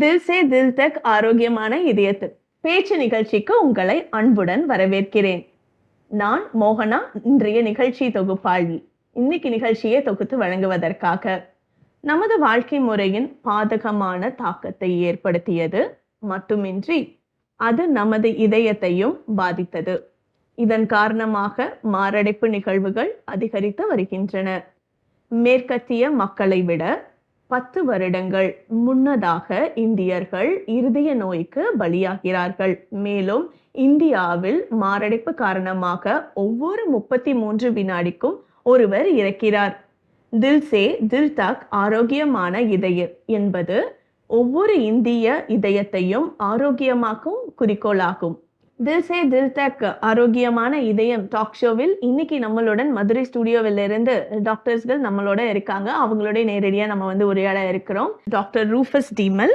தில் சே தில் தக் ஆரோக்கியமான இதயத்தில் பேச்சு நிகழ்ச்சிக்கு உங்களை அன்புடன் வரவேற்கிறேன். நான் மோகனா, இன்றைய நிகழ்ச்சி தொகுப்பாளி. இன்னைக்கு நிகழ்ச்சியை தொகுத்து வழங்குவதற்காக நமது வாழ்க்கை முறையின் பாதகமான தாக்கத்தை ஏற்படுத்தியது மட்டுமின்றி அது நமது இதயத்தையும் பாதித்தது. இதன் காரணமாக மாரடைப்பு நிகழ்வுகள் அதிகரித்து வருகின்றன. மேற்கத்திய மக்களை விட 10 வருடங்கள் முன்னதாக இந்தியர்கள் இருதய நோய்க்கு பலியாகிறார்கள். மேலும் இந்தியாவில் மாரடைப்பு காரணமாக ஒவ்வொரு 33 வினாடிக்கும் ஒருவர் இறக்கிறார். தில் சே தில் தக் ஆரோக்கியமான இதயம் என்பது ஒவ்வொரு இந்திய இதயத்தையும் ஆரோக்கியமாக்கும் குறிக்கோளாகும். தில் சே தில் தக் ஆரோக்கியமான இதயம் டாக் ஷோவில் இன்னைக்கு நம்மளுடன் மதுரை ஸ்டுடியோவில் இருந்து டாக்டர்ஸ்கள் நம்மளோட இருக்காங்க. அவங்களோட நேரடியாக நம்ம உரையாட இருக்கிறோம். டாக்டர் ரூஃபஸ் டீமல்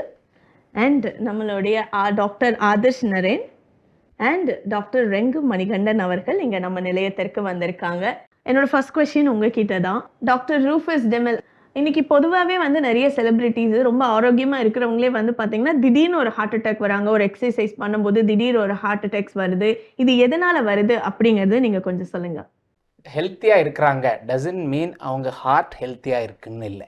அண்ட் நம்மளுடைய doctor Adarsh Naren and doctor Rengu Manikandan அவர்கள் இங்கே நம்ம நிலையத்திற்கு வந்திருக்காங்க. என்னோட ஃபர்ஸ்ட் கொஸ்டின் உங்ககிட்ட தான். டாக்டர் ரூஃபஸ் டெமல், இன்னைக்கு பொதுவாகவே நிறைய செலிபிரிட்டிஸ் ரொம்ப ஆரோக்கியமாக இருக்கிறவங்களே பார்த்தீங்கன்னா திடீர்னு ஒரு ஹார்ட் அட்டாக் வராங்க. ஒரு எக்ஸசைஸ் பண்ணும்போது திடீர் ஒரு ஹார்ட் அட்டாக்ஸ் வருது. இது எதனால வருது அப்படிங்கிறது நீங்கள் கொஞ்சம் சொல்லுங்க. ஹெல்த்தியாக இருக்கிறாங்க டசன்ட் மீன் அவங்க ஹார்ட் ஹெல்த்தியாக இருக்குன்னு இல்லை.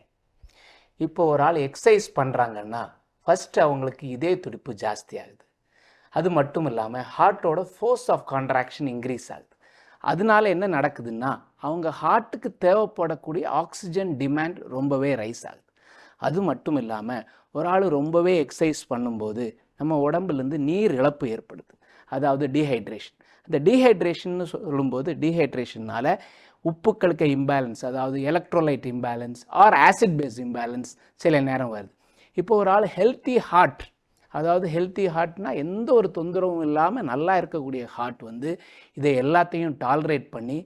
இப்போ ஒரு ஆள் எக்ஸசைஸ் பண்ணுறாங்கன்னா ஃபஸ்ட்டு அவங்களுக்கு இதய துடிப்பு ஜாஸ்தி ஆகுது. அது மட்டும் இல்லாமல் ஹார்ட்டோட ஃபோர்ஸ் ஆஃப் கான்ட்ராக்ஷன் இன்க்ரீஸ் ஆகுது. அதனால என்ன நடக்குதுன்னா அவங்க ஹார்ட்டுக்கு தேவைப்படக்கூடிய ஆக்சிஜன் டிமாண்ட் ரொம்பவே ரைஸ் ஆகுது. அது மட்டும் இல்லாமல் ஒரு ஆள் ரொம்பவே எக்ஸசைஸ் பண்ணும்போது நம்ம உடம்புலேருந்து நீர் இழப்பு ஏற்படுது, அதாவது டீஹைட்ரேஷன். அந்த டீஹைட்ரேஷன்னு சொல்லும்போது டீஹைட்ரேஷனால் உப்புக்களுக்கு இம்பேலன்ஸ், அதாவது electrolyte imbalance or acid base imbalance சில நேரம் வருது. இப்போ ஒரு ஆள் ஹெல்த்தி ஹார்ட், அதாவது ஹெல்த்தி ஹார்ட்னா எந்த ஒரு தொந்தரவும் இல்லாமல் நல்லா இருக்கக்கூடிய ஹார்ட் இதை எல்லாத்தையும் டாலரேட் பண்ணி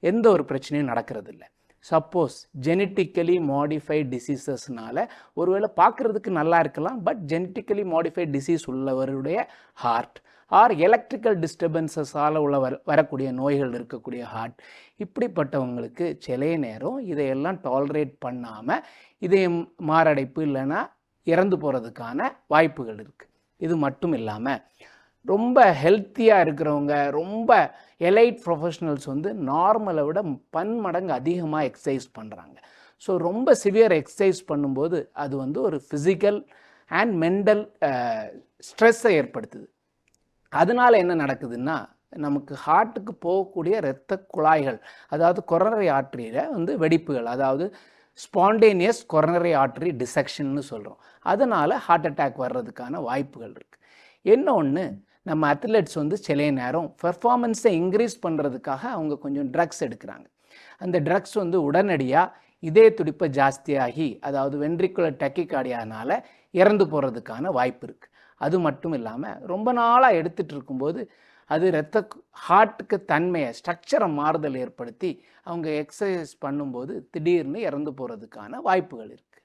எந்த ஒரு பிரச்சனையும் நடக்கிறது இல்லை. சப்போஸ் ஜெனட்டிக்கலி மாடிஃபைட் டிசீசஸ்னால ஒருவேளை பார்க்குறதுக்கு நல்லா இருக்கலாம், பட் ஜெனட்டிக்கலி மாடிஃபைட் டிசீஸ் உள்ளவருடைய ஹார்ட் ஆர் எலக்ட்ரிக்கல் டிஸ்டர்பன்சஸால் வரக்கூடிய நோய்கள் இருக்கக்கூடிய ஹார்ட், இப்படிப்பட்டவங்களுக்கு சில நேரம் இதையெல்லாம் டாலரேட் பண்ணாமல் இதயம் மாரடைப்பு இல்லைன்னா இறந்து போகிறதுக்கான வாய்ப்புகள் இருக்குது. இது மட்டும் இல்லாமல் ரொம்ப ஹெல்த்தியாக இருக்கிறவங்க, ரொம்ப எலைட் ப்ரொஃபஷனல்ஸ் நார்மலை விட பன்மடங்கு அதிகமாக எக்ஸசைஸ் பண்ணுறாங்க. ஸோ ரொம்ப சிவியர் எக்ஸசைஸ் பண்ணும்போது அது ஒரு ஃபிசிக்கல் அண்ட் மென்டல் ஸ்ட்ரெஸ்ஸை ஏற்படுத்துது. அதனால் என்ன நடக்குதுன்னா நமக்கு ஹார்ட்டுக்கு போகக்கூடிய இரத்த குழாய்கள், அதாவது கொரோனரி ஆர்டரியில் வெடிப்புகள், அதாவது ஸ்பான்டேனியஸ் கொரோனரி ஆர்டரி டிசெக்ஷன்னு சொல்கிறோம். அதனால் ஹார்ட் அட்டாக் வர்றதுக்கான வாய்ப்புகள் இருக்குது. என்ன ஒன்று, நம்ம அத்லெட்ஸ் சில நேரம் பெர்ஃபார்மன்ஸை இன்க்ரீஸ் பண்ணுறதுக்காக அவங்க கொஞ்சம் ட்ரக்ஸ் எடுக்கிறாங்க. அந்த ட்ரக்ஸ் உடனடியாக இதய துடிப்பை ஜாஸ்தியாகி, அதாவது வென்ட்ரிகுலர் டக்கிகார்டியானால் இறந்து போகிறதுக்கான வாய்ப்பு இருக்குது. அது மட்டும் இல்லாமல் ரொம்ப நாளாக எடுத்துகிட்டு இருக்கும்போது அது ஹார்ட்டுக்கு தன்மையை, ஸ்ட்ரக்சரை மாறுதல் ஏற்படுத்தி அவங்க எக்ஸசைஸ் பண்ணும்போது திடீர்னு இறந்து போகிறதுக்கான வாய்ப்புகள் இருக்குது.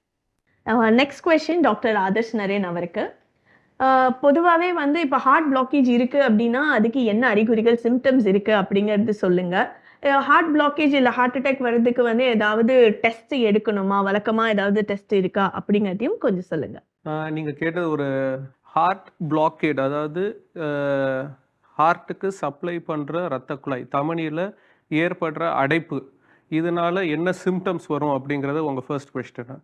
Next question doctor Adarsh Naren அவருக்கு. பொதுவாகவே இப்போ ஹார்ட் பிளாக்கேஜ் இருக்குது அப்படின்னா அதுக்கு என்ன அறிகுறிகள், சிம்டம்ஸ் இருக்குது அப்படிங்கிறது சொல்லுங்கள். ஹார்ட் பிளாக்கேஜ் இல்லை ஹார்ட் அட்டாக் வர்றதுக்கு ஏதாவது டெஸ்ட் எடுக்கணுமா, வழக்கமாக ஏதாவது டெஸ்ட் இருக்கா அப்படிங்கிறதையும் கொஞ்சம் சொல்லுங்கள். நீங்கள் கேட்டது ஒரு ஹார்ட் பிளாக்கேட், அதாவது ஹார்ட்டுக்கு சப்ளை பண்ணுற இரத்த குழாய் தமனியில் ஏற்படுற அடைப்பு, இதனால் என்ன சிம்டம்ஸ் வரும் அப்படிங்கிறது உங்கள் ஃபர்ஸ்ட் கொஸ்டின்.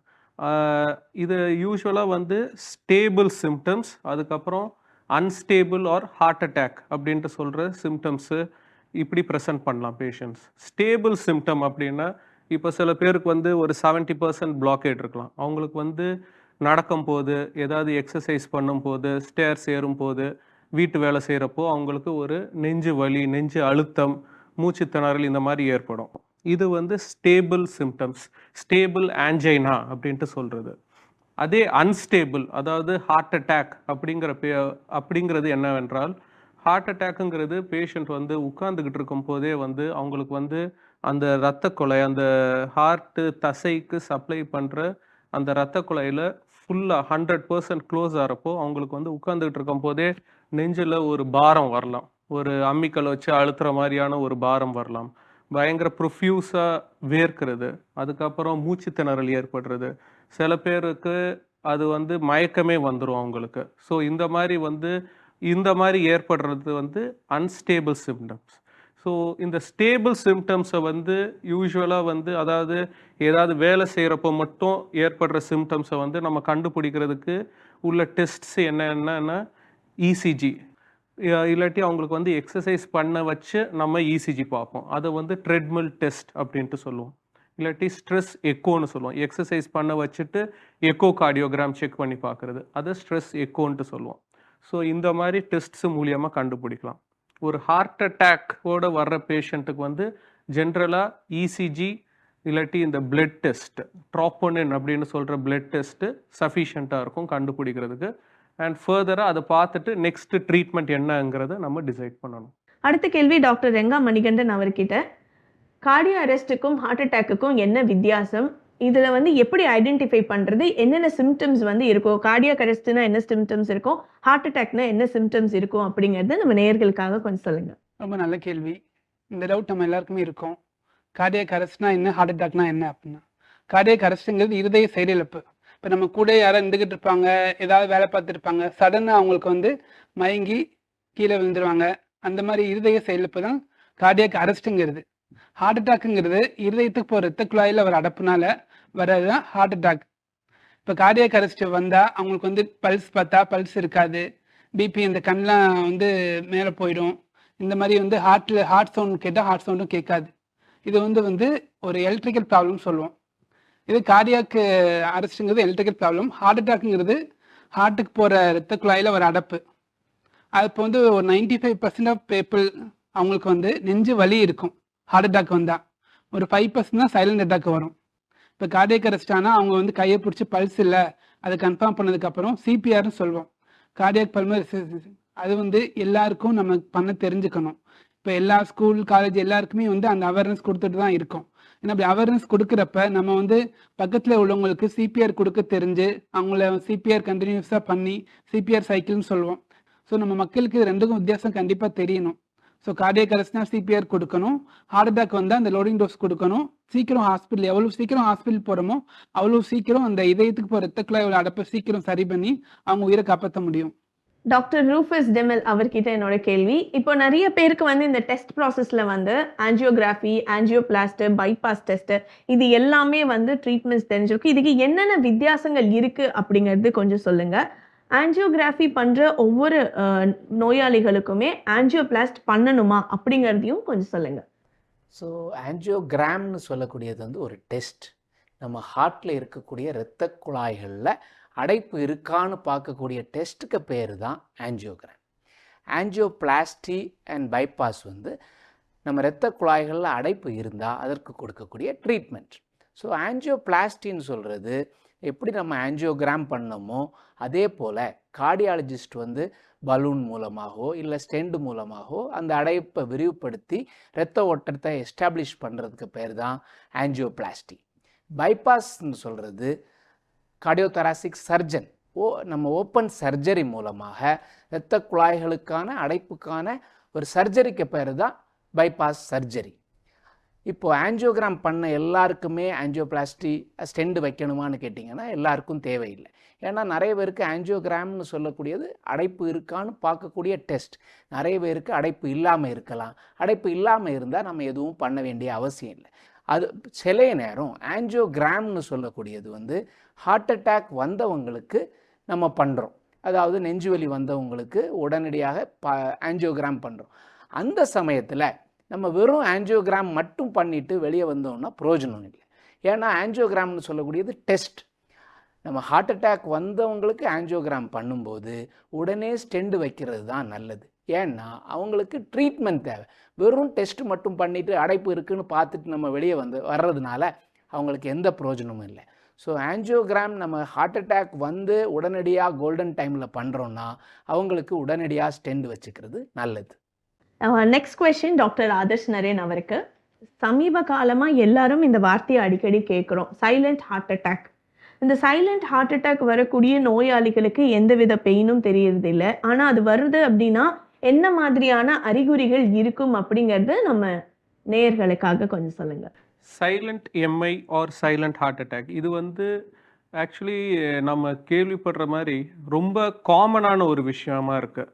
இது யூஸ்வலாக ஸ்டேபிள் சிம்டம்ஸ், அதுக்கப்புறம் அன்ஸ்டேபிள் ஆர் ஹார்ட் அட்டாக் அப்படின்ட்டு சொல்கிற சிம்டம்ஸு இப்படி ப்ரெசென்ட் பண்ணலாம் பேஷண்ட்ஸ். ஸ்டேபிள் சிம்டம் அப்படின்னா இப்போ சில பேருக்கு ஒரு 70% பிளாக்கேட் இருக்கலாம். அவங்களுக்கு நடக்கும்போது, ஏதாவது எக்ஸசைஸ் பண்ணும்போது, ஸ்டேர்ஸ் ஏறும்போது, வீட்டு வேலை செய்கிறப்போ அவங்களுக்கு ஒரு நெஞ்சு வலி, நெஞ்சு அழுத்தம், மூச்சு திணறல் இந்த மாதிரி ஏற்படும். இது ஸ்டேபிள் சிம்டம்ஸ், ஸ்டேபிள் ஆன்ஜைனா அப்படின்ட்டு சொல்கிறது. அதே அன்ஸ்டேபிள், அதாவது ஹார்ட் அட்டாக் அப்படிங்கிறது என்னவென்றால், ஹார்ட் அட்டாக்குங்கிறது பேஷண்ட் உட்கார்ந்துக்கிட்டு இருக்கும் போதே அவங்களுக்கு அந்த இரத்த குழாய், அந்த ஹார்ட்டு தசைக்கு சப்ளை பண்ணுற அந்த இரத்த குழாயில் ஃபுல்லாக 100% க்ளோஸ் ஆகிறப்போ அவங்களுக்கு உட்கார்ந்துக்கிட்டு இருக்கும் போதே நெஞ்சில் ஒரு பாரம் வரலாம், ஒரு அம்மிக்கல் வச்சு அழுத்துற மாதிரியான ஒரு பாரம் வரலாம், பயங்கர ப்ரொஃப்யூஸாக வேர்க்கிறது, அதுக்கப்புறம் மூச்சு திணறல் ஏற்படுறது, சில பேருக்கு அது வந்து மயக்கமே வந்துடும் அவங்களுக்கு. ஸோ இந்த மாதிரி ஏற்படுறது வந்து அன்ஸ்டேபிள் சிம்டம்ஸ். ஸோ இந்த ஸ்டேபிள் சிம்டம்ஸை வந்து யூஸ்வலாக வந்து அதாவது ஏதாவது வேலை செய்கிறப்போ மட்டும் ஏற்படுற சிம்டம்ஸை வந்து நம்ம கண்டுபிடிக்கிறதுக்கு உள்ள டெஸ்ட்ஸ் என்னென்னா இசிஜி, இல்லாட்டி அவங்களுக்கு வந்து எக்ஸசைஸ் பண்ண வச்சு நம்ம இசிஜி பார்ப்போம். அதை வந்து ட்ரெட்மில் டெஸ்ட் அப்படின்ட்டு சொல்லுவோம். இல்லாட்டி ஸ்ட்ரெஸ் எக்கோன்னு சொல்லுவோம். எக்ஸசைஸ் பண்ண வச்சுட்டு எக்கோ கார்டியோகிராம் செக் பண்ணி பார்க்குறது, அதை ஸ்ட்ரெஸ் எக்கோன்ட்டு சொல்லுவோம். ஸோ இந்த மாதிரி டெஸ்ட்ஸ் மூலியமாக கண்டுபிடிக்கலாம். ஒரு ஹார்ட் அட்டாக்கோட வர்ற பேஷண்ட்டுக்கு வந்து ஜென்ரலாக இசிஜி இல்லாட்டி இந்த பிளட் டெஸ்ட், ட்ரோபோனின் அப்படின்னு சொல்கிற பிளட் டெஸ்ட்டு சஃபிஷியண்ட்டாக இருக்கும் கண்டுபிடிக்கிறதுக்கு. அண்ட் ஃபர்தராக அதை பார்த்துட்டு நெக்ஸ்ட் ட்ரீட்மெண்ட் என்னங்கிறத நம்ம டிசைட் பண்ணணும். அடுத்த கேள்வி டாக்டர் ரெங்கா மணிகண்டன் அவர்கிட்ட. கார்டியோ அரெஸ்ட்டுக்கும் ஹார்ட் அட்டாக்குக்கும் என்ன வித்தியாசம்? இதுல வந்து எப்படி ஐடென்டிஃபை பண்றது? என்னென்ன சிம்டம்ஸ் வந்து இருக்கும்? கார்டியாக் அரெஸ்ட்னா என்ன சிம்டம்ஸ் இருக்கும்? ஹார்ட் அட்டாக்னா என்ன சிம்டம்ஸ் இருக்கும்? அப்படிங்கறத நம்ம நேயர்களுக்காக கொஞ்சம் சொல்லுங்க. ரொம்ப நல்ல கேள்வி. இந்த டவுட் நம்ம எல்லாருக்குமே இருக்கும். கார்டியாக் அரெஸ்ட்னா என்ன, ஹார்ட் அட்டாக்னா என்ன அப்படின்னா, கார்டியாக் அரெஸ்ட்டுங்கிறது இருதய செயலிழப்பு. இப்போ நம்ம கூட யாராவது இருந்துகிட்டு இருப்பாங்க, ஏதாவது வேலை பார்த்துருப்பாங்க, சடனாக அவங்களுக்கு வந்து மயங்கி கீழே விழுந்துருவாங்க. அந்த மாதிரி இருதய செயலிழப்பு தான் கார்டியாக் அரெஸ்ட்டுங்கிறது. ஹார்ட் அட்டாக்குங்கிறது இருதயத்துக்கு போகிற ரத்த குழாயில் வர அடப்புனால வர்றது தான் ஹார்ட் அட்டாக். இப்போ கார்டியாக் அரெஸ்ட் வந்தால் அவங்களுக்கு வந்து பல்ஸ் பார்த்தா பல்ஸ் இருக்காது, பிபி இந்த கண்ணெலாம் வந்து மேலே போயிடும். இந்த மாதிரி வந்து ஹார்ட் சவுண்ட் கேட்டால் ஹார்ட் சவுண்டும் கேட்காது. இது வந்து ஒரு எலக்ட்ரிக்கல் ப்ராப்ளம் சொல்லுவோம். இது கார்டியாக் அரெஸ்ட்டுங்கிறது எலக்ட்ரிக்கல் ப்ராப்ளம். ஹார்ட் அட்டாக்குங்கிறது ஹார்ட்டுக்கு போகிற ரத்த குழாயில் வர அடப்பு. அது இப்போ வந்து ஒரு 95% ஆஃப் பீப்புள் அவங்களுக்கு வந்து நெஞ்சு வலி இருக்கும். ஹார்ட் அட்டாக் வந்தால் ஒரு 5% தான் சைலண்ட் அட்டாக் வரும். இப்போ கார்டியாக் அரெஸ்ட் ஆனால் அவங்க வந்து கையை பிடிச்சி பல்ஸ் இல்லை அதை கன்ஃபார்ம் பண்ணதுக்கப்புறம் சிபிஆர்னு சொல்லுவோம், கார்டியாக் பல்மனரி ரெசிஸ்டன்ஸ். அது வந்து எல்லாருக்கும் நம்ம பண்ண தெரிஞ்சுக்கணும். இப்போ எல்லா ஸ்கூல் காலேஜ் எல்லாருக்குமே வந்து அந்த அவேர்னஸ் கொடுத்துட்டு தான் இருக்கோம். ஏன்னா அப்படி அவேர்னஸ் கொடுக்குறப்ப நம்ம வந்து பக்கத்தில் உள்ளவங்களுக்கு சிபிஆர் கொடுக்க தெரிஞ்சு அவங்கள சிபிஆர் கண்டினியூஸாக பண்ணி சிபிஆர் சைக்கிள்னு சொல்லுவோம். ஸோ நம்ம மக்களுக்கு ரெண்டுக்கும் வித்தியாசம் கண்டிப்பாக தெரியணும். ஸோ கார்டியாக் அரெஸ்ட்னா சிபிஆர் கொடுக்கணும், ஹார்ட் அட்டாக் வந்தால் அந்த லோடிங் டோஸ் கொடுக்கணும். சீக்கிரம் ஹாஸ்பிட்டல் எவ்வளோ சீக்கிரம் ஹாஸ்பிட்டல் போகிறோமோ அவ்வளோ சீக்கிரம் அந்த இதயத்துக்கு போகிற ரத்த குழாய் அடப்பை சீக்கிரம் சரி பண்ணி அவங்க உயிரை காப்பாற்ற முடியும். டாக்டர் ரூஃபஸ் டெமல் அவர்கிட்ட என்னோட கேள்வி. இப்போ நிறைய பேருக்கு வந்து இந்த டெஸ்ட் ப்ராசஸ்ல வந்து ஆஞ்சியோகிராஃபி, ஆஞ்சியோபிளாஸ்ட், பைபாஸ் டெஸ்ட் இது எல்லாமே வந்து ட்ரீட்மெண்ட்ஸ் தெரிஞ்சிருக்கு. இதுக்கு என்னென்ன வித்தியாசங்கள் இருக்கு அப்படிங்கிறது கொஞ்சம் சொல்லுங்க. ஆஞ்சியோகிராஃபி பண்ற ஒவ்வொரு நோயாளிகளுக்குமே ஆஞ்சியோபிளாஸ்ட் பண்ணணுமா அப்படிங்கிறதையும் கொஞ்சம் சொல்லுங்க. ஸோ ஆஞ்சியோகிராம்னு சொல்லக்கூடியது வந்து ஒரு டெஸ்ட். நம்ம ஹார்ட்டில் இருக்கக்கூடிய இரத்த குழாய்களில் அடைப்பு இருக்கான்னு பார்க்கக்கூடிய டெஸ்ட்டுக்கு பேர் தான் ஆஞ்சியோகிராம். ஆஞ்சியோபிளாஸ்டி அண்ட் பைபாஸ் வந்து நம்ம இரத்த குழாய்களில் அடைப்பு இருந்தால் அதற்கு கொடுக்கக்கூடிய ட்ரீட்மெண்ட். ஸோ ஆஞ்சியோபிளாஸ்டின்னு சொல்கிறது எப்படி நம்ம ஆஞ்சியோகிராம் பண்ணோமோ அதே போல் கார்டியாலஜிஸ்ட் வந்து பலூன் மூலமாகவோ இல்லை ஸ்டெண்ட் மூலமாகவோ அந்த அடைப்பை விரிவுபடுத்தி இரத்த ஓட்டத்தை எஸ்டாப்ளிஷ் பண்ணுறதுக்கு பேர் தான் ஆஞ்சியோபிளாஸ்டி. பைபாஸ்ன்னு சொல்கிறது கார்டியோதராசிக் சர்ஜன் நம்ம ஓப்பன் சர்ஜரி மூலமாக இரத்த குழாய்களுக்கான அடைப்புக்கான ஒரு சர்ஜரிக்கு பேர் தான் பைபாஸ் சர்ஜரி. இப்போது ஆஞ்சியோகிராம் பண்ண எல்லாருக்குமே ஆஞ்சியோபிளாஸ்டி ஸ்டெண்ட் வைக்கணுமான்னு கேட்டிங்கன்னா எல்லாருக்கும் தேவையில்லை. ஏன்னா நிறைய பேருக்கு ஆஞ்சியோகிராம்னு சொல்லக்கூடியது அடைப்பு இருக்கான்னு பார்க்கக்கூடிய டெஸ்ட். நிறைய பேருக்கு அடைப்பு இல்லாமல் இருக்கலாம். அடைப்பு இல்லாமல் இருந்தால் நம்ம எதுவும் பண்ண வேண்டிய அவசியம் இல்லை. அது சில நேரம் ஆஞ்சியோகிராம்னு சொல்லக்கூடியது வந்து ஹார்ட் அட்டாக் வந்தவங்களுக்கு நம்ம பண்ணுறோம். அதாவது நெஞ்சுவலி வந்தவங்களுக்கு உடனடியாக ஆஞ்சியோகிராம் பண்ணுறோம். அந்த சமயத்தில் நம்ம வெறும் ஆஞ்சியோகிராம் மட்டும் பண்ணிவிட்டு வெளியே வந்தோம்னா பிரயோஜனம் இல்லை. ஏன்னா ஆஞ்சியோகிராம்னு சொல்லக்கூடியது டெஸ்ட். நம்ம ஹார்ட் அட்டாக் வந்தவங்களுக்கு ஆஞ்சியோகிராம் பண்ணும்போது உடனே ஸ்டெண்ட் வைக்கிறது தான் நல்லது. ஏன்னா அவங்களுக்கு ட்ரீட்மெண்ட் தேவை. வெறும் டெஸ்ட் மட்டும் பண்ணிவிட்டு அடைப்பு இருக்குதுன்னு பார்த்துட்டு நம்ம வெளியே வர்றதுனால அவங்களுக்கு எந்த பிரயோஜனமும் இல்லை. ஸோ ஆஞ்சியோகிராம் நம்ம ஹார்ட் அட்டாக் வந்து உடனடியாக கோல்டன் டைமில் பண்ணுறோன்னா அவங்களுக்கு உடனடியாக ஸ்டெண்ட் வச்சுக்கிறது நல்லது. Next question doctor Adarsh Naren அவருக்கு. சமீப காலமாக எல்லாரும் இந்த வார்த்தையை அடிக்கடி கேட்குறோம், சைலண்ட் ஹார்ட் அட்டாக். இந்த சைலண்ட் ஹார்ட் அட்டாக் வரக்கூடிய நோயாளிகளுக்கு எந்தவித பெயினும் தெரியறது இல்லை. ஆனால் அது வருது அப்படின்னா என்ன மாதிரியான அறிகுறிகள் இருக்கும் அப்படிங்கிறது நம்ம நேயர்களுக்காக கொஞ்சம் சொல்லுங்க. Silent MI or silent heart attack இது வந்து ஆக்சுவலி நம்ம கேள்விப்படுற மாதிரி ரொம்ப காமனான ஒரு விஷயமா இருக்கு.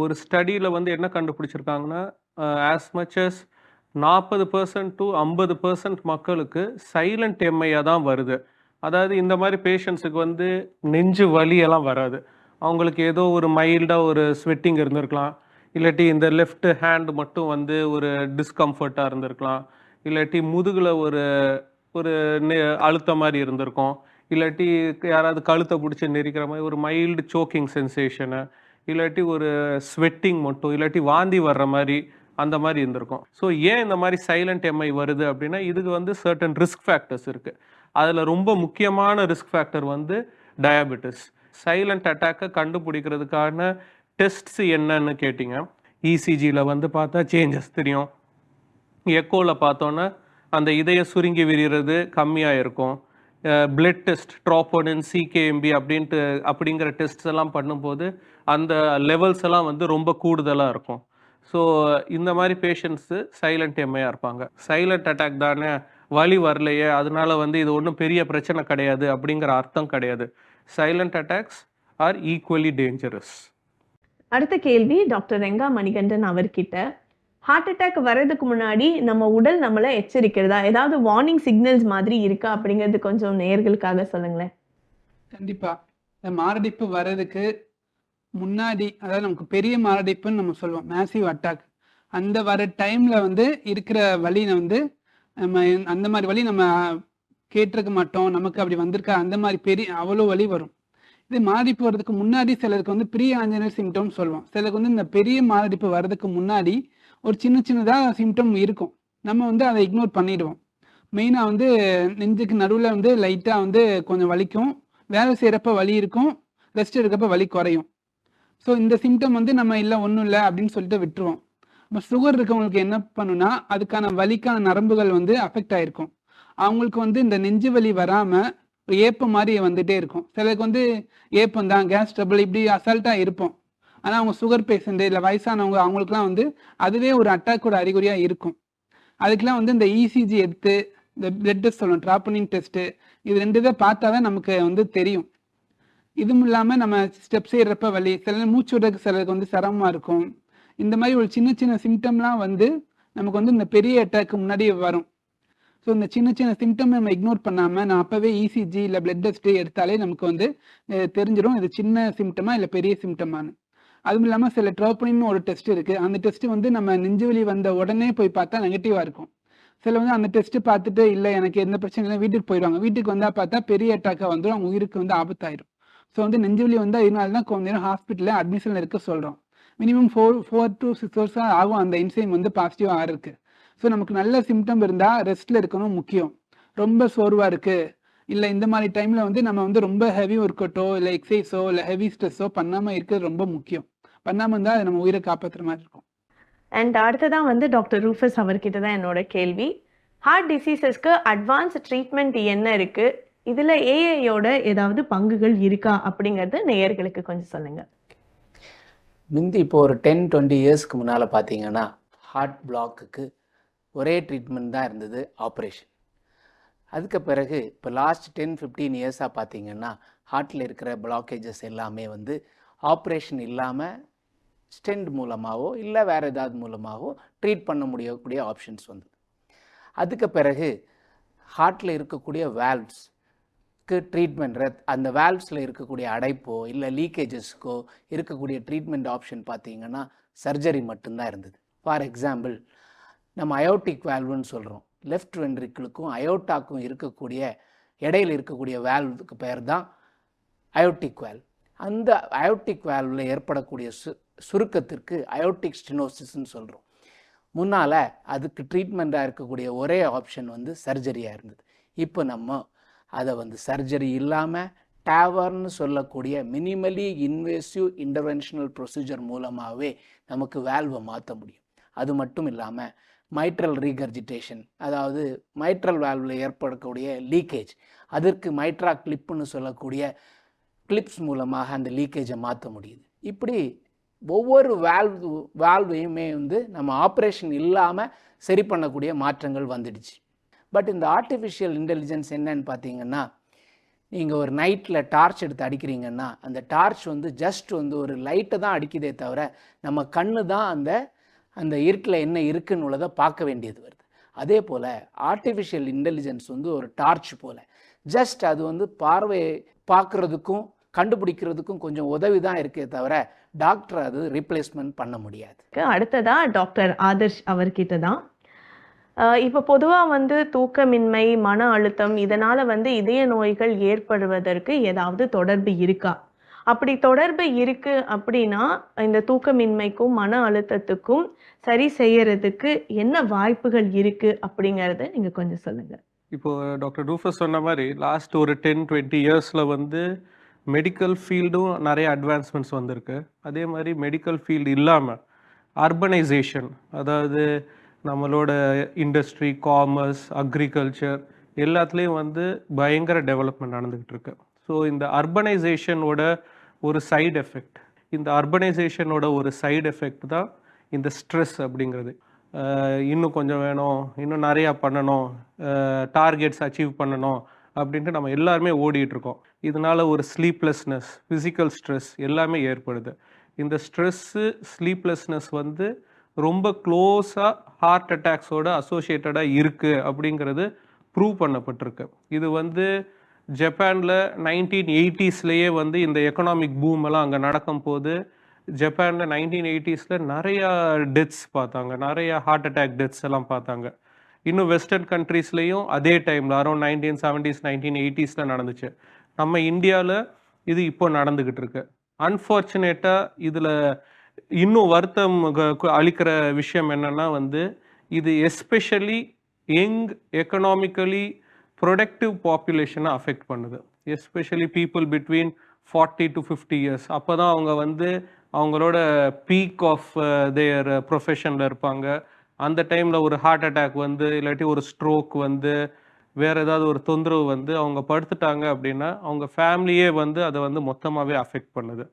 ஒரு ஸ்டடியில் வந்து என்ன கண்டுபிடிச்சிருக்காங்கன்னா, ஆஸ் மச் அஸ் 40% to 50% மக்களுக்கு சைலண்ட் எம்ஐயாக தான் வருது. அதாவது இந்த மாதிரி பேஷண்ட்ஸுக்கு வந்து நெஞ்சு வலி எல்லாம் வராது. அவங்களுக்கு ஏதோ ஒரு மைல்டாக ஒரு ஸ்வெட்டிங் இருந்திருக்கலாம், இல்லாட்டி இந்த லெஃப்ட் ஹேண்ட் மட்டும் வந்து ஒரு டிஸ்கம்ஃபர்ட்டாக இருந்திருக்கலாம், இல்லாட்டி முதுகில் ஒரு ஒரு அழுத்த மாதிரி இருந்திருக்கும், இல்லாட்டி யாராவது கழுத்தை பிடிச்சி நெரிக்கிற மாதிரி ஒரு மைல்டு சோக்கிங் சென்சேஷனு, இல்லாட்டி ஒரு ஸ்வெட்டிங் மட்டும், இல்லாட்டி வாந்தி வர்ற மாதிரி அந்த மாதிரி இருந்திருக்கும். ஸோ ஏன் இந்த மாதிரி சைலண்ட் எம்ஐ வருது அப்படின்னா, இதுக்கு வந்து சர்டன் ரிஸ்க் ஃபேக்டர்ஸ் இருக்குது. அதில் ரொம்ப முக்கியமான ரிஸ்க் ஃபேக்டர் வந்து டயாபெட்டிஸ். சைலண்ட் அட்டாக்கை கண்டுபிடிக்கிறதுக்கான டெஸ்ட்ஸ் என்னன்னு கேட்டிங்க. இசிஜியில் வந்து பார்த்தா சேஞ்சஸ் தெரியும். எக்கோவில் பார்த்தோன்னா அந்த இதய சுருங்கி விரிகிறது கம்மியாக இருக்கும். பிளட் டெஸ்ட் ட்ரோபோனின், சிகேஎம்பி அப்படிங்கிற டெஸ்ட்ஸ் எல்லாம் பண்ணும்போது அந்த லெவல்ஸ் எல்லாம் வந்து ரொம்ப கூடுதலாக இருக்கும். ஸோ இந்த மாதிரி பேஷண்ட்ஸு சைலண்ட் எம்ஐயாக இருப்பாங்க. சைலண்ட் அட்டாக் தானே, வலி வரலையே, அதனால வந்து இது ஒன்றும் பெரிய பிரச்சனை கிடையாது அப்படிங்கிற அர்த்தம் கிடையாது. Silent attacks R equally dangerous. அடுத்த கேள்வி டாக்டர் ரெங்கா மணிகண்டன் அவர்கிட்ட. ஹார்ட் அட்டாக் வர்றதுக்கு முன்னாடி நம்ம உடல் நம்மளை எச்சரிக்கிறதா, ஏதாவது வார்னிங் சிக்னல்ஸ் மாதிரி இருக்கா அப்படிங்கிறது கொஞ்சம் நேயர்களுக்காக சொல்லுங்களேன். கண்டிப்பா. இந்த மாரடைப்பு வர்றதுக்கு முன்னாடி, அதாவது நமக்கு பெரிய மாரடைப்புன்னு நம்ம சொல்லுவோம், மேசிவ் அட்டாக், அந்த வர டைம்ல வந்து இருக்கிற வலியை வந்து நம்ம அந்த மாதிரி வலி நம்ம கேட்டிருக்க மாட்டோம், நமக்கு அப்படி வந்திருக்கா, அந்த மாதிரி பெரிய அவ்வளோ வலி வரும். இது மாரடைப்பு வர்றதுக்கு முன்னாடி சிலருக்கு வந்து ப்ரீ ஆஞ்சனல் சிம்டம் சொல்லுவோம். சிலருக்கு வந்து இந்த பெரிய மாரடைப்பு வர்றதுக்கு முன்னாடி ஒரு சின்னதாக சிம்டம் இருக்கும், நம்ம வந்து அதை இக்னோர் பண்ணிடுவோம். மெயினாக வந்து நெஞ்சுக்கு நடுவில் வந்து லைட்டாக வந்து கொஞ்சம் வலிக்கும், வேலை செய்கிறப்ப வலி இருக்கும், ரெஸ்ட் எடுக்கப்ப வலி குறையும். ஸோ இந்த சிம்டம் வந்து நம்ம இல்லை ஒன்றும் இல்லை அப்படின்னு சொல்லிட்டு விட்டுருவோம். இப்போ சுகர் இருக்கவங்களுக்கு என்ன பண்ணுன்னா, அதுக்கான வலிக்கான நரம்புகள் வந்து அஃபெக்ட் ஆகிருக்கும். அவங்களுக்கு வந்து இந்த நெஞ்சு வலி வராமல் ஒரு ஏப்பம் மாதிரி வந்துகிட்டே இருக்கும். சிலருக்கு வந்து ஏப்பம் தான், கேஸ் ட்ரபிள், இப்படி அசால்ட்டாக இருப்போம். ஆனால் அவங்க சுகர் பேஷண்ட்டு இல்லை வயசானவங்க, அவங்களுக்குலாம் வந்து அதுவே ஒரு அட்டாக்கோட அறிகுறியாக இருக்கும். அதுக்கெலாம் வந்து இந்த இசிஜி எடுத்து இந்த பிளட் டெஸ்ட் சொல்லணும், ட்ராப்பனின் டெஸ்ட்டு, இது 2 இதை பார்த்தா தான் நமக்கு வந்து தெரியும். இதுவும் இல்லாமல் நம்ம ஸ்டெப்ஸ் ஏறுறப்ப வலி, சில மூச்சு விடுறதுக்கு சிலருக்கு வந்து சிரமமாக இருக்கும். இந்த மாதிரி ஒரு சின்ன சிம்டம்லாம் வந்து நமக்கு வந்து இந்த பெரிய அட்டாக்கு முன்னாடி வரும். ஸோ இந்த சின்ன சிம்டம் நம்ம இக்னோர் பண்ணாமல் நான் அப்போவே இசிஜி இல்லை பிளட் டெஸ்ட்டு எடுத்தாலே நமக்கு வந்து தெரிஞ்சிடும் இது சின்ன சிம்டமா இல்லை பெரிய சிம்டமானு. அதுவும் இல்லாமல் சில ட்ரோப்பனின்னு ஒரு டெஸ்ட் இருக்குது. அந்த டெஸ்ட்டு வந்து நம்ம நெஞ்சு வலி வந்த உடனே போய் பார்த்தா நெகட்டிவாக இருக்கும். சில வந்து அந்த டெஸ்ட்டு பார்த்துட்டு இல்லை எனக்கு எந்த பிரச்சனை இல்லை வீட்டுக்கு போயிடுவாங்க. வீட்டுக்கு வந்தால் பார்த்தா பெரிய அட்டாக்காக வந்துடும், அவங்க உயிருக்கு வந்து ஆபத்தாயிடும். ஸோ வந்து நெஞ்சு வலி வந்தால் இதனால தான் கொஞ்ச நேரம் ஹாஸ்பிட்டலில் அட்மிஷனில் இருக்க சொல்கிறோம். மினிமம் 4 to 6 hours ஆகும் அந்த என்சைம் வந்து பாசிட்டிவாக ஆகிறதுக்கு. ஸோ நமக்கு நல்ல சிம்டம் இருந்தால் ரெஸ்ட்டில் இருக்கணும் முக்கியம். ரொம்ப சோர்வாக இருக்குது இல்லை இந்த மாதிரி டைமில் வந்து நம்ம வந்து ரொம்ப ஹெவி ஒர்க்கவுட்டோ இல்லை எக்ஸசைஸோ இல்லை ஹெவி ஸ்ட்ரெஸ்ஸோ பண்ணாமல் இருக்கிறது ரொம்ப முக்கியம். பண்ணாமல் இருந்தால் அது நம்ம உயிரை காப்பாற்றுற மாதிரி இருக்கும். அண்ட் அடுத்ததான் வந்து டாக்டர் ரூஃபஸ் அவர்கிட்ட தான் என்னோட கேள்வி. ஹார்ட் டிசீசஸ்க்கு அட்வான்ஸ் ட்ரீட்மெண்ட் என்ன இருக்கு, இதில் ஏஐயோட ஏதாவது பங்குகள் இருக்கா அப்படிங்கிறது நேயர்களுக்கு கொஞ்சம் சொல்லுங்கள். முந்தி இப்போ ஒரு 10-20 இயர்ஸ்க்கு முன்னால் பார்த்தீங்கன்னா ஹார்ட் பிளாக்குக்கு ஒரே ட்ரீட்மெண்ட் தான் இருந்தது, ஆப்ரேஷன். அதுக்கு பிறகு இப்போ லாஸ்ட் 10-15 இயர்ஸாக பார்த்தீங்கன்னா ஹார்ட்டில் இருக்கிற பிளாக்கேஜஸ் எல்லாமே வந்து ஆப்ரேஷன் இல்லாமல் ஸ்டெண்ட் மூலமாகவோ இல்லை வேறு ஏதாவது மூலமாகவோ ட்ரீட் பண்ண முடியக்கூடிய ஆப்ஷன்ஸ் வந்தது. அதுக்கு பிறகு ஹார்ட்டில் இருக்கக்கூடிய வேல்வ்ஸ்க்கு ட்ரீட்மெண்ட், அந்த வேல்வ்ஸில் இருக்கக்கூடிய அடைப்போ இல்லை லீக்கேஜஸ்க்கோ இருக்கக்கூடிய ட்ரீட்மெண்ட் ஆப்ஷன் பார்த்தீங்கன்னா சர்ஜரி மட்டும்தான் இருந்தது. ஃபார் எக்ஸாம்பிள், நம்ம அயோட்டிக் வேல்வுன்னு சொல்கிறோம். லெஃப்ட் வென்ட்ரிக்கிளுக்கும் அயோட்டாக்கும் இருக்கக்கூடிய இடையில் இருக்கக்கூடிய வேல்வுக்கு பேர் தான் அயோட்டிக் வேல்வ். அந்த அயோட்டிக் வேல்வில் ஏற்படக்கூடிய சுருக்கத்திற்கு அயோட்டிக் ஸ்டெனோசிஸ்ன்னு சொல்கிறோம். முன்னால் அதுக்கு ட்ரீட்மெண்ட்டாக இருக்கக்கூடிய ஒரே ஆப்ஷன் வந்து சர்ஜரியாக இருந்தது. இப்போ நம்ம அதை வந்து சர்ஜரி இல்லாமல் டேவர்னு சொல்லக்கூடிய மினிமலி இன்வேசிவ் இன்டர்வென்ஷனல் ப்ரொசீஜர் மூலமாகவே நமக்கு வேல்வை மாற்ற முடியும். அது மட்டும் இல்லாமல் மைட்ரல் ரீகர்ஜிடேஷன், அதாவது மைட்ரல் வேல்வில் ஏற்படக்கூடிய லீக்கேஜ், அதற்கு மைட்ரா கிளிப்புன்னு சொல்லக்கூடிய கிளிப்ஸ் மூலமாக அந்த லீக்கேஜை மாற்ற முடியுது. இப்படி ஒவ்வொரு வேல்வையுமே வந்து நம்ம ஆப்ரேஷன் இல்லாமல் சரி பண்ணக்கூடிய மாற்றங்கள் வந்துடுச்சு. பட் இந்த ஆர்டிஃபிஷியல் இன்டெலிஜென்ஸ் என்னன்னு பார்த்தீங்கன்னா, நீங்கள் ஒரு நைட்டில் டார்ச் எடுத்து அடிக்கிறீங்கன்னா அந்த டார்ச் வந்து ஜஸ்ட் வந்து ஒரு லைட்டை தான் அடிக்குதே தவிர நம்ம கண்ணு தான் அந்த இருட்டில் என்ன இருக்குன்னு உள்ளதை பார்க்க வேண்டியது வருது. அதே போல் ஆர்டிஃபிஷியல் இன்டெலிஜென்ஸ் வந்து ஒரு டார்ச் போல் ஜஸ்ட் அது வந்து பார்வையை பார்க்குறதுக்கும் கண்டுபிடிக்கிறதுக்கும் கொஞ்சம் உதவி தான் இருக்கே தவிர டாக்டர் அது ரீப்ளேஸ்மெண்ட் பண்ண முடியாது. அடுத்ததா டாக்டர் ஆதர்ஷ் அவர்கிட்ட தான். இப்போ பொதுவாக வந்து தூக்கமின்மை, மன அழுத்தம் இதனால் வந்து இதய நோய்கள் ஏற்படுவதற்கு ஏதாவது தொடர்பு இருக்கா? அப்படி தொடர்பு இருக்கு அப்படின்னா இந்த தூக்கமின்மைக்கும் மன அழுத்தத்துக்கும் சரி செய்யறதுக்கு என்ன வாய்ப்புகள் இருக்கு அப்படிங்கறத நீங்க கொஞ்சம் சொல்லுங்க. இப்போ டாக்டர் ரூஃபஸ் சொன்ன மாதிரி லாஸ்ட் ஒரு 10-20 இயர்ஸில் வந்து மெடிக்கல் ஃபீல்டும் நிறைய அட்வான்ஸ்மெண்ட்ஸ் வந்திருக்கு. அதே மாதிரி மெடிக்கல் ஃபீல்டு இல்லாமல் அர்பனைசேஷன், அதாவது நம்மளோட இண்டஸ்ட்ரி, காமர்ஸ், அக்ரிகல்ச்சர் எல்லாத்துலேயும் வந்து பயங்கர டெவலப்மெண்ட் நடந்துக்கிட்டு இருக்கு. ஸோ இந்த அர்பனைசேஷனோட ஒரு சைடு எஃபெக்ட், தான் இந்த ஸ்ட்ரெஸ் அப்படிங்கிறது. இன்னும் கொஞ்சம் வேணும், இன்னும் நிறையா பண்ணணும், டார்கெட்ஸ் அச்சீவ் பண்ணணும் அப்படின்ட்டு நம்ம எல்லாருமே ஓடிட்டுருக்கோம். இதனால் ஒரு ஸ்லீப்லெஸ்னஸ், ஃபிசிக்கல் ஸ்ட்ரெஸ் எல்லாமே ஏற்படுது. இந்த ஸ்ட்ரெஸ்ஸு, ஸ்லீப்லெஸ்னஸ் வந்து ரொம்ப க்ளோஸாக ஹார்ட் அட்டாக்ஸோட அசோசியேட்டடாக இருக்குது அப்படிங்கிறது ப்ரூவ் பண்ணப்பட்டிருக்கு. இது வந்து ஜப்பானில் 1980ஸ்லேயே வந்து இந்த எக்கனாமிக் பூம் எல்லாம் அங்கே நடக்கும் போது ஜப்பானில் 1980s நிறையா டெத்ஸ் பார்த்தாங்க, நிறையா ஹார்ட் அட்டாக் டெத்ஸ் எல்லாம் பார்த்தாங்க. இன்னும் வெஸ்டர்ன் கண்ட்ரீஸ்லேயும் அதே டைமில் அரௌண்ட் 1970s 1980s நடந்துச்சு. நம்ம இந்தியாவில் இது இப்போ நடந்துக்கிட்டு இருக்கு. அன்ஃபார்ச்சுனேட்டாக இதில் இன்னும் வருத்தம் அளிக்கிற விஷயம் என்னென்னா வந்து இது எஸ்பெஷலி யங் எக்கனாமிக்கலி ப்ரொடக்டிவ் பாப்புலேஷனை அஃபெக்ட் பண்ணுது. Especially people between 40 to 50 years. அப்போ தான் அவங்க வந்து அவங்களோட பீக் ஆஃப் தேர் ப்ரொஃபஷனில் இருப்பாங்க. அந்த டைமில் ஒரு ஹார்ட் அட்டாக் வந்து இல்லாட்டி ஒரு ஸ்ட்ரோக் வந்து வேறு ஏதாவது ஒரு தொந்தரவு வந்து அவங்க படுத்துட்டாங்க அப்படின்னா அவங்க ஃபேமிலியே வந்து அதை வந்து மொத்தமாகவே அஃபெக்ட் பண்ணுது.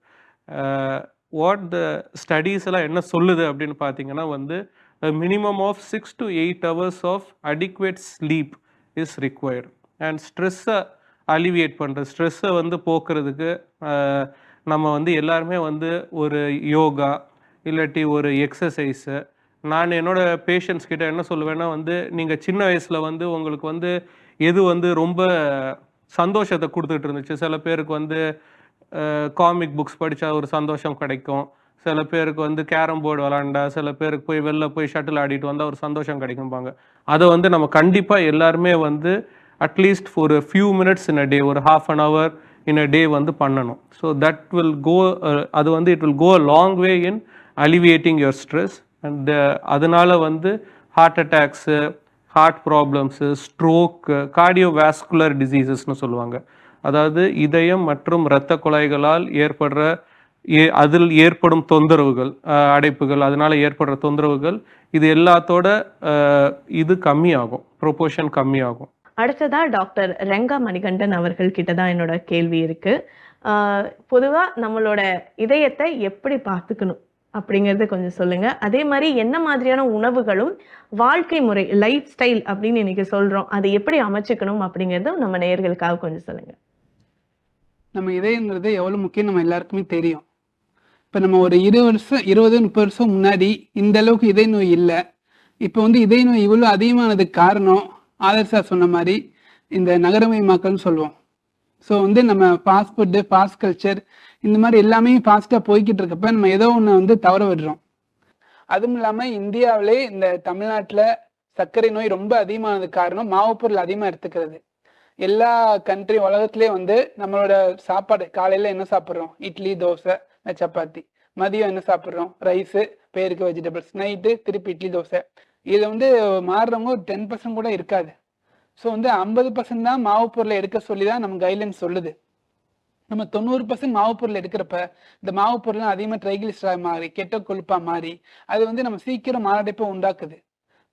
வாட் த ஸ்டடீஸ் எல்லாம் என்ன சொல்லுது அப்படின்னு பார்த்தீங்கன்னா வந்து minimum of 6 to 8 hours of adequate sleep is required. And ஸ்ட்ரெஸ்ஸை அலிவியேட் பண்ணுறது, ஸ்ட்ரெஸ்ஸை வந்து போக்குறதுக்கு நம்ம வந்து எல்லாருமே வந்து ஒரு யோகா இல்லாட்டி ஒரு எக்ஸசைஸு. நான் என்னோட பேஷண்ட்ஸ் கிட்ட என்ன சொல்லுவேன்னா வந்து நீங்கள் சின்ன வயசில் வந்து உங்களுக்கு வந்து எது வந்து ரொம்ப சந்தோஷத்தை கொடுத்துட்டு இருந்துச்சு. சில பேருக்கு வந்து காமிக் புக்ஸ் படித்தா ஒரு சந்தோஷம் கிடைக்கும், சில பேருக்கு வந்து கேரம் போர்டு விளாண்டா, சில பேருக்கு போய் வெளில போய் ஷட்டில் ஆடிட்டு வந்தால் ஒரு சந்தோஷம் கிடைக்கும்பாங்க. அதை வந்து நம்ம கண்டிப்பாக எல்லாருமே வந்து அட்லீஸ்ட் ஒரு ஃபியூ மினிட்ஸ் இன் அ டே, ஒரு half an hour இன் அ டே வந்து பண்ணணும். ஸோ தட் வில் கோ, அது வந்து it will go a long way in alleviating your stress. And அதனால வந்து heart attacks, heart problems, stroke, cardiovascular டிசீசஸ்னு சொல்லுவாங்க. அதாவது இதயம் மற்றும் இரத்த குழாய்களால் அதில் ஏற்படும் தொந்தரவுகள், அடைப்புகள், அதனால் ஏற்படுற தொந்தரவுகள், இது எல்லாத்தோட இது கம்மியாகும், ப்ரொபோர்ஷன் கம்மியாகும். அடுத்ததா டாக்டர் ரெங்கா மணிகண்டன் அவர்கள் கிட்ட தான் என்னோட கேள்வி இருக்கு. பொதுவா நம்மளோட இதயத்தை எப்படி பார்த்துக்கணும் அப்படிங்கறத கொஞ்சம் சொல்லுங்க. அதே மாதிரி என்ன மாதிரியான உணவுகளும் வாழ்க்கை முறை, லைஃப் ஸ்டைல் அப்படின்னு இன்னைக்கு சொல்றோம், அதை எப்படி அமைச்சுக்கணும் அப்படிங்கறதும் நம்ம நேயர்களுக்காக கொஞ்சம் சொல்லுங்க. நம்ம இதயங்கிறது எவ்வளோ முக்கியம் நம்ம எல்லாருக்குமே தெரியும். இப்போ நம்ம ஒரு 20-30 வருஷம் முன்னாடி இந்த அளவுக்கு இதய நோய் இல்லை. இப்போ வந்து இதய நோய் இவ்வளோ அதிகமானதுக்கு காரணம் ஆதர்ஷா சொன்ன மாதிரி இந்த நகரமயமாக்கல்னு சொல்லுவோம். ஸோ வந்து நம்ம ஃபாஸ்ட் ஃபுட்டு, ஃபாஸ்ட் கல்ச்சர் இந்த மாதிரி எல்லாமே ஃபாஸ்ட்டாக போய்கிட்டு இருக்கப்ப நம்ம ஏதோ ஒன்று வந்து தவற விடுறோம். அதுவும் இல்லாமல் இந்தியாவிலே இந்த தமிழ்நாட்டில் சர்க்கரை நோய் ரொம்ப அதிகமானதுக்கு காரணம் மாவுப்பொருள் அதிகமாக எடுத்துக்கிறது. எல்லா கண்ட்ரி உலகத்துலேயே வந்து நம்மளோட சாப்பாடு காலையில் என்ன சாப்பிட்றோம்? இட்லி, தோசை, சப்பாத்தி. மதியம் என்ன சாப்பிட்றோம்? ரைஸு, பேருக்கு வெஜிடபிள்ஸ். நைட்டு திருப்பி இட்லி, தோசை. இதில் வந்து மாறுறவங்க ஒரு 10% கூட இருக்காது. ஸோ வந்து 50% தான் மாவு பொருளை எடுக்க சொல்லி தான் நம்ம கைட்லைன்ஸ் சொல்லுது. நம்ம 90% மாவு பொருள் எடுக்கிறப்ப இந்த மாவு பொருள்லாம் அதிகமாக ட்ரைகிளிசரைட் மாறி, கெட்ட கொழுப்பாக மாறி அது வந்து நம்ம சீக்கிரம் மாரடைப்பை உண்டாக்குது.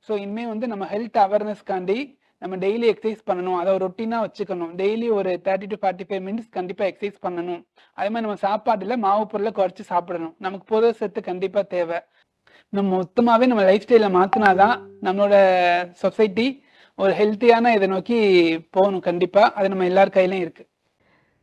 ஸோ இனிமேல் வந்து நம்ம ஹெல்த் அவேர்னஸ்க்காண்டி நம்ம டெய்லி எக்ஸசைஸ் பண்ணணும், அதை ஒரு ரொட்டீனாக வச்சுக்கணும். டெய்லி ஒரு 30 to 45 minutes கண்டிப்பாக எக்ஸசைஸ் பண்ணணும். அதே மாதிரி நம்ம சாப்பாட்டில் மாவு பொருளை குறைச்சி சாப்பிடணும். நமக்கு புரத சத்து கண்டிப்பாக தேவை. நம்ம மொத்தமாகவே நம்ம லைஃப் ஸ்டைலை மாற்றினாதான் நம்மளோட சொசைட்டி ஒரு ஹெல்த்தியான இதை நோக்கி போகணும். கண்டிப்பாக அது நம்ம எல்லார் கையிலையும் இருக்குது.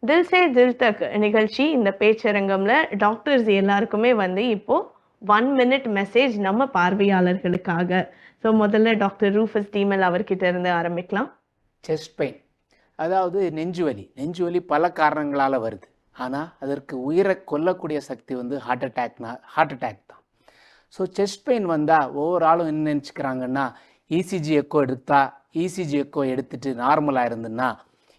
தில் சே தில் தக் நிகழ்ச்சி இந்த பேச்சரங்கம்ல டாக்டர்ஸ் எல்லாருக்குமே இப்போ 1 மினிட் மெசேஜ் நம்ம பார்வையாளர்களுக்காக. ஸோ முதல்ல டாக்டர் ரூஃபஸ் டீமல் அவர்கிட்ட இருந்து ஆரம்பிக்கலாம். செஸ்ட் பெயின், அதாவது நெஞ்சுவலி பல காரணங்களால் வருது. ஆனால் அதற்கு உயிரை கொல்லக்கூடிய சக்தி ஹார்ட் அட்டாக் தான். ஸோ செஸ்ட் பெயின் வந்தால் ஒவ்வொரு ஆளும் என்ன நினச்சிக்கிறாங்கன்னா, இசிஜி எக்கோ எடுத்துட்டு நார்மலாக இருந்துன்னா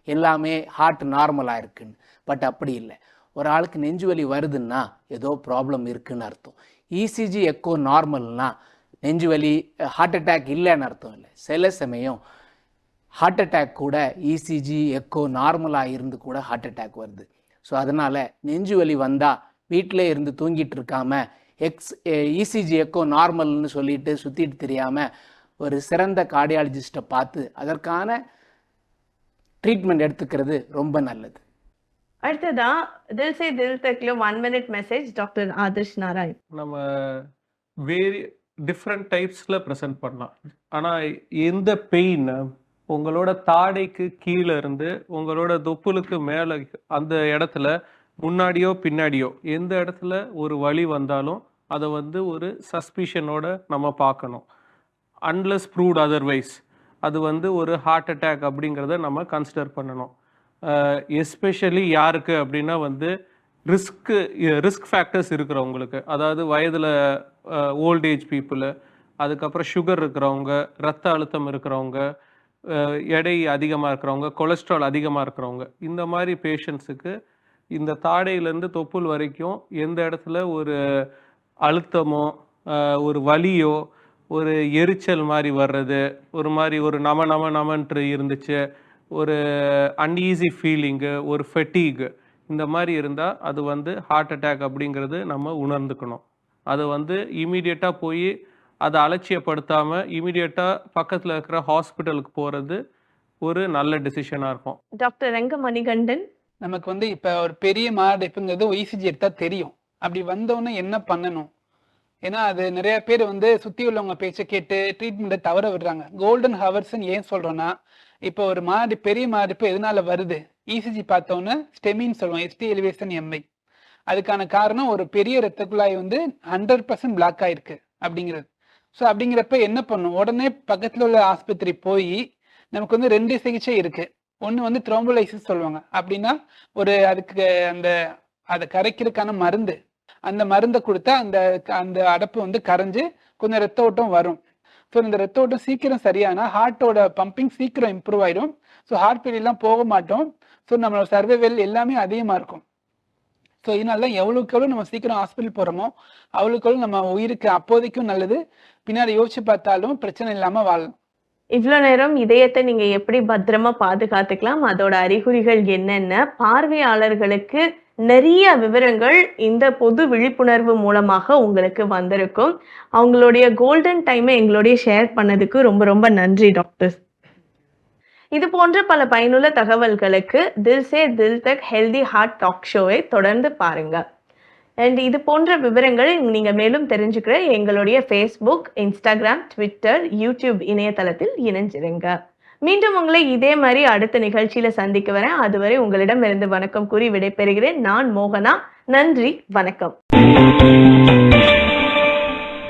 எல்லாமே ஹார்ட் நார்மலாக இருக்குன்னு. பட் அப்படி இல்லை. ஒரு ஆளுக்கு நெஞ்சுவலி வருதுன்னா ஏதோ ப்ராப்ளம் இருக்குன்னு அர்த்தம். இசிஜி எக்கோ நார்மல்னா நெஞ்சுவலி ஹார்ட் அட்டாக் இல்லைன்னு அர்த்தம் இல்லை. சில சமயம் ஹார்ட் அட்டாக் கூட இசிஜி எக்கோ நார்மலாக இருந்து கூட ஹார்ட் அட்டாக் வருது. ஸோ அதனால் நெஞ்சுவலி வந்தால் வீட்டிலே இருந்து தூங்கிட்டு இருக்காம இசிஜி எக்கோ நார்மல்னு சொல்லிட்டு சுற்றிட்டு தெரியாமல் ஒரு சிறந்த கார்டியாலஜிஸ்ட்டை பார்த்து அதற்கான ட்ரீட்மெண்ட் எடுத்துக்கிறது ரொம்ப நல்லது. அடுத்ததா தில் சே தில் தக்ல 1 minute message doctor Adarsh Narayan. நம்ம டிஃப்ரெண்ட் டைப்ஸில் ப்ரெசென்ட் பண்ணலாம். ஆனால் எந்த பெயின் உங்களோட தாடைக்கு கீழே இருந்து உங்களோட தொப்புளுக்கு மேலே அந்த இடத்துல முன்னாடியோ பின்னாடியோ எந்த இடத்துல ஒரு வலி வந்தாலும் அதை ஒரு சஸ்பிஷனோட நம்ம பார்க்கணும். அன்லெஸ் ப்ரூவ்ட் அதர்வைஸ் அது ஒரு ஹார்ட் அட்டாக் அப்படிங்கிறத நம்ம கன்சிடர் பண்ணணும். எஸ்பெஷலி யாருக்கு அப்படின்னா ரிஸ்க் ஃபேக்டர்ஸ் இருக்கிறவங்களுக்கு, அதாவது வயதில் ஓல்டேஜ் பீப்புளு, அதுக்கப்புறம் சுகர் இருக்கிறவங்க, ரத்த அழுத்தம் இருக்கிறவங்க, எடை அதிகமாக இருக்கிறவங்க, கொலஸ்ட்ரால் அதிகமாக இருக்கிறவங்க, இந்த மாதிரி பேஷண்ட்ஸுக்கு இந்த தாடையிலேருந்து தொப்புள் வரைக்கும் எந்த இடத்துல ஒரு அழுத்தமோ ஒரு வலியோ ஒரு எரிச்சல் மாதிரி வர்றது, ஒரு நமன்ட்டு இருந்துச்சு, ஒரு அன்ஈஸி ஃபீலிங்கு, ஒரு ஃபெட்டீகு, இந்த மாதிரி இருந்தால் அது ஹார்ட் அட்டாக் அப்படிங்கிறது நம்ம உணர்ந்துக்கணும். அதை இமீடியட்டாக போய் அதை அலட்சியப்படுத்தாமல் இமீடியட்டாக பக்கத்தில் இருக்கிற ஹாஸ்பிட்டலுக்கு போகிறது ஒரு நல்ல டெசிஷனாக இருக்கும். டாக்டர் ரெங்க மணிகண்டன், நமக்கு இப்போ ஒரு பெரிய மாரடைப்புங்கிறது இசிஜி எடுத்தா தெரியும். அப்படி வந்தோன்னே என்ன பண்ணணும்? ஏன்னா அது நிறைய பேர் சுற்றி உள்ளவங்க பேச்சை கேட்டு ட்ரீட்மெண்ட்டை தவற விடுறாங்க. கோல்டன் ஹவர்ஸ்ன்னு ஏன் சொல்கிறோன்னா, இப்போ ஒரு பெரிய மாரடைப்பு எதனால வருது? இசிஜி பார்த்தோன்னே ஸ்டெமின்னு சொல்லுவோம், எஸ்டி எலிவேஷன் எம்ஐ. அதுக்கான காரணம் ஒரு பெரிய ரத்த குழாய் 100% பிளாக் ஆயிருக்கு அப்படிங்கிறது. ஸோ அப்படிங்கிறப்ப என்ன பண்ணும்? உடனே பக்கத்தில் உள்ள ஆஸ்பத்திரி போய் நமக்கு 2 சிகிச்சை இருக்கு. ஒன்று த்ரோம்போலைசிஸ் சொல்லுவாங்க. அப்படின்னா அதுக்கு அதை கரைக்கிறதுக்கான மருந்து, அந்த மருந்தை கொடுத்தா அந்த அடப்பு கரைஞ்சு கொஞ்சம் ரத்த ஓட்டம் வரும். ஸோ இந்த ரத்த ஓட்டம் சீக்கிரம் சரியானா ஹார்ட்டோட பம்பிங் சீக்கிரம் இம்ப்ரூவ் ஆயிடும். ஸோ ஹார்ட் ஃபெயிலியர்லாம் போக மாட்டோம். ஸோ நம்மளோட சர்வைவல் எல்லாமே அதிகமாக இருக்கும். ஸோ இதனால தான் எவ்வளோக்கு எவ்வளோ நம்ம சீக்கிரம் ஹாஸ்பிட்டல் போகிறோமோ அவ்வளோக்கு எவ்வளோ நம்ம உயிருக்கு அப்போதைக்கும் நல்லது, பின்னாடி யோசிச்சு பார்த்தாலும் பிரச்சனை இல்லாமல் வாழலாம். இவ்வளோ நேரம் இதயத்தை நீங்க எப்படி பத்திரமா பாதுகாத்துக்கலாம், அதோட அறிகுறிகள் என்னென்ன, பார்வையாளர்களுக்கு நிறைய விவரங்கள் இந்த பொது விழிப்புணர்வு மூலமாக உங்களுக்கு வந்திருக்கும். அவங்களுடைய கோல்டன் டைமை எங்களுடைய ஷேர் பண்ணதுக்கு ரொம்ப ரொம்ப நன்றி டாக்டர். இது போன்ற பல பயனுள்ள தகவல்களுக்கு தில் சே தில் தக் ஹெல்தி ஹார்ட் டாக் ஷோவை தொடர்ந்து பாருங்க. அண்ட் இது போன்ற விவரங்கள் நீங்க மேலும் தெரிஞ்சுக்கிற எங்களுடைய ஃபேஸ்புக், இன்ஸ்டாகிராம், ட்விட்டர், யூடியூப் இணையதளத்தில் இணைஞ்சிருங்க. மீண்டும் உங்களை இதே மாதிரி அடுத்த நிகழ்ச்சியில சந்திக்க வரேன். அதுவரை உங்களிடம் இருந்து வணக்கம் கூறி விடைபெறுகிறேன். நான் மோகனா. நன்றி, வணக்கம்.